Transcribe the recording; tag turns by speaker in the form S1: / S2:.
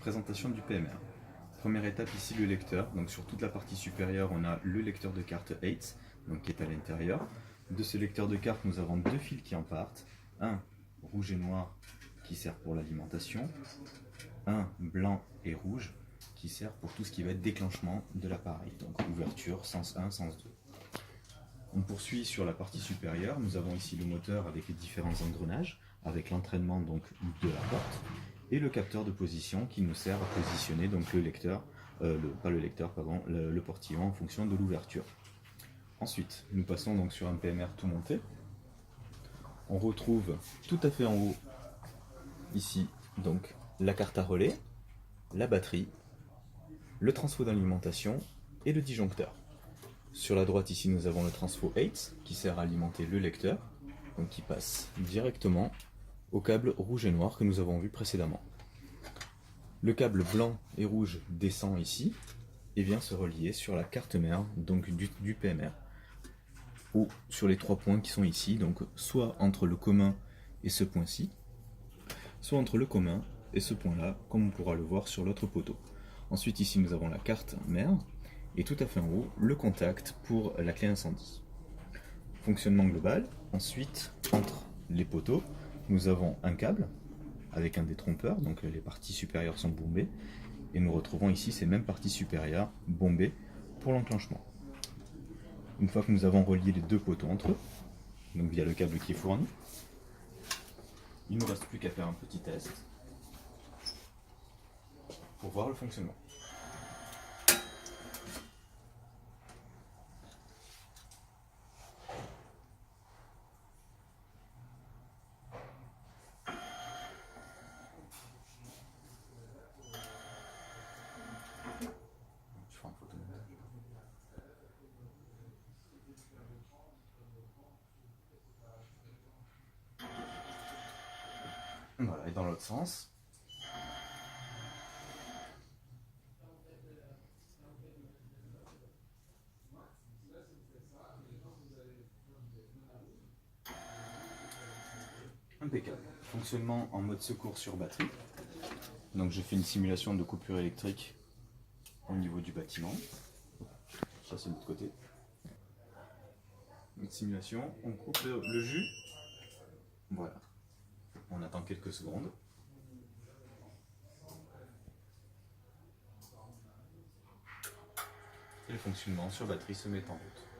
S1: Présentation du PMR. Première étape ici le lecteur. Donc sur toute la partie supérieure on a le lecteur de carte 8 donc, qui est à l'intérieur. De ce lecteur de carte nous avons deux fils qui en partent. Un rouge et noir qui sert pour l'alimentation. Un blanc et rouge qui sert pour tout ce qui va être déclenchement de l'appareil. Donc ouverture, sens 1, sens 2. On poursuit sur la partie supérieure. Nous avons ici le moteur avec les différents engrenages, avec l'entraînement donc de la porte, et le capteur de position qui nous sert à positionner donc le lecteur, le portillon en fonction de l'ouverture. Ensuite, nous passons donc sur un PMR tout monté. On retrouve tout à fait en haut, ici, donc la carte à relais, la batterie, le transfo d'alimentation et le disjoncteur. Sur la droite ici nous avons le transfo 8 qui sert à alimenter le lecteur, donc qui passe directement au câble rouge et noir que nous avons vu précédemment. Le câble blanc et rouge descend ici et vient se relier sur la carte mère donc du PMR, ou sur les trois points qui sont ici, donc soit entre le commun et ce point-ci, soit entre le commun et ce point-là, comme on pourra le voir sur l'autre poteau. Ensuite ici nous avons la carte mère, et tout à fait en haut, le contact pour la clé incendie. Fonctionnement global, ensuite, entre les poteaux, nous avons un câble avec un détrompeur, donc les parties supérieures sont bombées, et nous retrouvons ici ces mêmes parties supérieures bombées pour l'enclenchement. Une fois que nous avons relié les deux poteaux entre eux, donc via le câble qui est fourni, il ne nous reste plus qu'à faire un petit test pour voir le fonctionnement. Voilà, et dans l'autre sens. Impeccable. Fonctionnement en mode secours sur batterie. Donc je fais une simulation de coupure électrique au niveau du bâtiment. Ça c'est de l'autre côté. Une simulation, on coupe le jus. Voilà. On attend quelques secondes. Et le fonctionnement sur batterie se met en route.